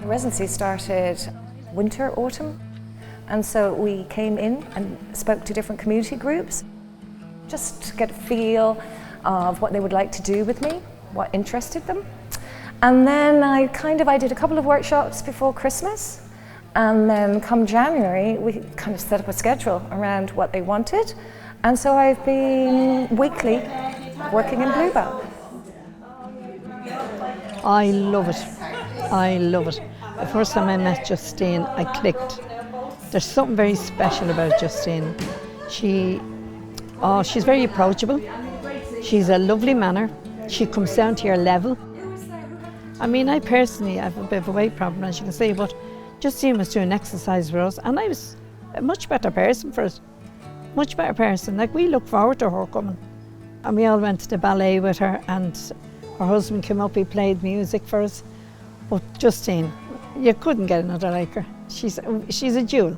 Residency started winter, autumn, and so we came in and spoke to different community groups just to get a feel of what they would like to do with me, what interested them. And then I did a couple of workshops before Christmas, and then come January we kind of set up a schedule around what they wanted, and so I've been weekly working in Bluebell. I love it. I love it. The first time I met Justine, I clicked. There's something very special about Justine. She's very approachable. She's a lovely manner. She comes down to your level. I mean, I personally have a bit of a weight problem, as you can see, but Justine was doing exercise for us, and I was a much better person for it. Much better person. Like, we look forward to her coming. And we all went to the ballet with her, and her husband came up, he played music for us. But Justine, you couldn't get another like her. She's a jewel.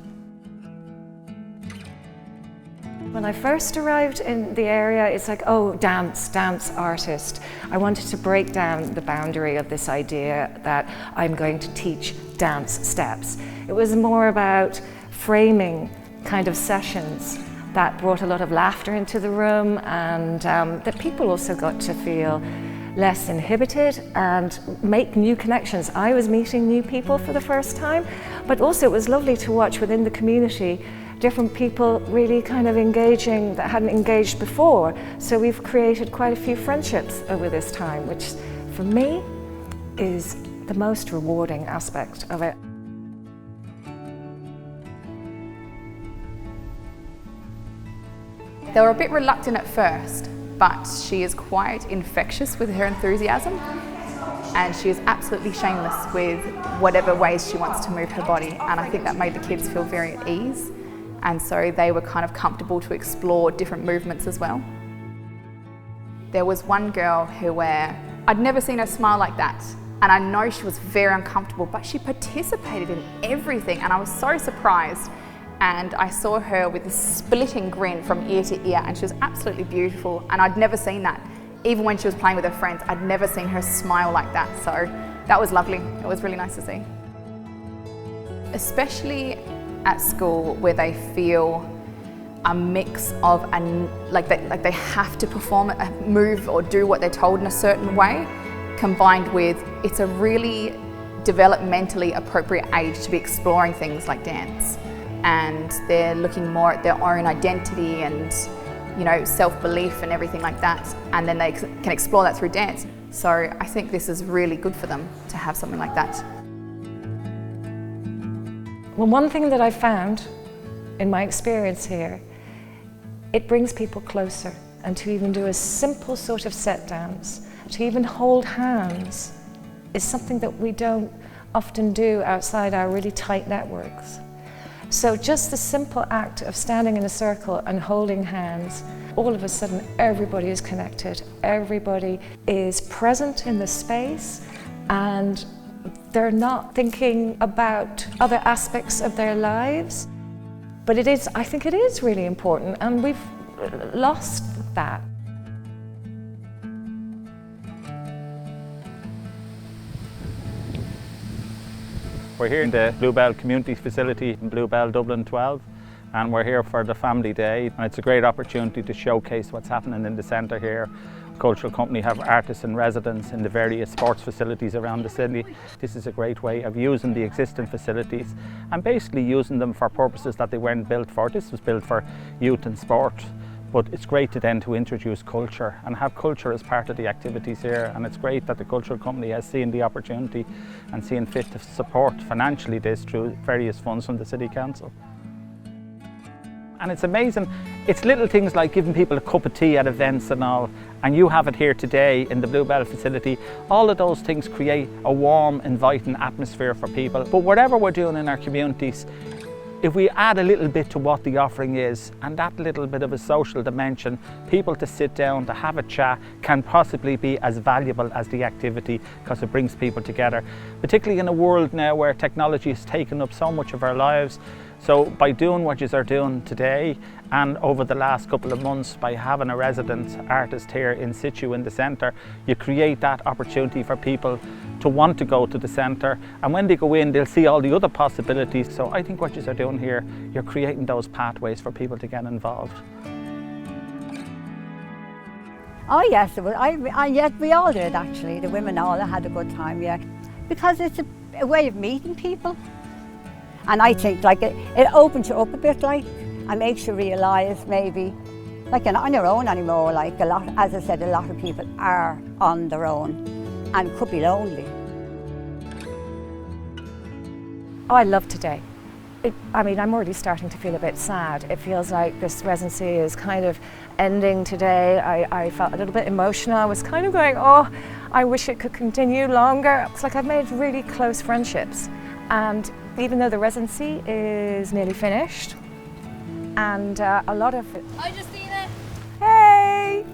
When I first arrived in the area, it's like, oh, dance artist. I wanted to break down the boundary of this idea that I'm going to teach dance steps. It was more about framing kind of sessions that brought a lot of laughter into the room, and that people also got to feel less inhibited and make new connections. I was meeting new people for the first time, but also it was lovely to watch within the community different people really kind of engaging that hadn't engaged before. So we've created quite a few friendships over this time, which for me is the most rewarding aspect of it. They were a bit reluctant at first, but she is quite infectious with her enthusiasm, and she is absolutely shameless with whatever ways she wants to move her body, and I think that made the kids feel very at ease, and so they were kind of comfortable to explore different movements as well. There was one girl I'd never seen her smile like that, and I know she was very uncomfortable, but she participated in everything, and I was so surprised. And I saw her with a splitting grin from ear to ear, and she was absolutely beautiful, and I'd never seen that. Even when she was playing with her friends, I'd never seen her smile like that, so that was lovely. It was really nice to see. Especially at school, where they feel a mix of, like they have to perform a move or do what they're told in a certain way, combined with it's a really developmentally appropriate age to be exploring things like dance. And they're looking more at their own identity and, you know, self-belief and everything like that, and then they can explore that through dance. So I think this is really good for them to have something like that. Well, one thing that I found in my experience here, it brings people closer, and to even do a simple sort of set dance, to even hold hands, is something that we don't often do outside our really tight networks. So just the simple act of standing in a circle and holding hands, all of a sudden everybody is connected, everybody is present in the space, and they're not thinking about other aspects of their lives. But I think it is really important, and we've lost that. We're here in the Bluebell Community Facility in Bluebell, Dublin 12, and we're here for the Family Day, and it's a great opportunity to showcase what's happening in the centre here. The cultural company have artists in residence in the various sports facilities around the city. This is a great way of using the existing facilities and basically using them for purposes that they weren't built for. This was built for youth and sport. But it's great to introduce culture and have culture as part of the activities here, and it's great that the cultural company has seen the opportunity and seen fit to support financially this through various funds from the City Council. And it's amazing, it's little things like giving people a cup of tea at events and all, and you have it here today in the Bluebell facility. All of those things create a warm, inviting atmosphere for people. But whatever we're doing in our communities, if we add a little bit to what the offering is, and that little bit of a social dimension, people to sit down, to have a chat, can possibly be as valuable as the activity, because it brings people together, particularly in a world now where technology has taken up so much of our lives. So by doing what you are doing today, and over the last couple of months by having a resident artist here in situ in the centre, you create that opportunity for people to want to go to the centre, and when they go in they'll see all the other possibilities. So I think what you are doing here, you're creating those pathways for people to get involved. Oh yes, it was. Yes, we all did actually. The women all had a good time, yeah. Because it's a way of meeting people. And I think like it opens you up a bit, like, and makes you realise maybe, like you're not on your own anymore. Like a lot, as I said, a lot of people are on their own and could be lonely. Oh, I love today. I mean, I'm already starting to feel a bit sad. It feels like this residency is kind of ending today. I felt a little bit emotional. I was kind of going, oh, I wish it could continue longer. It's like I've made really close friendships. And even though the residency is nearly finished, and a lot of it... Hi, Justine. Hey!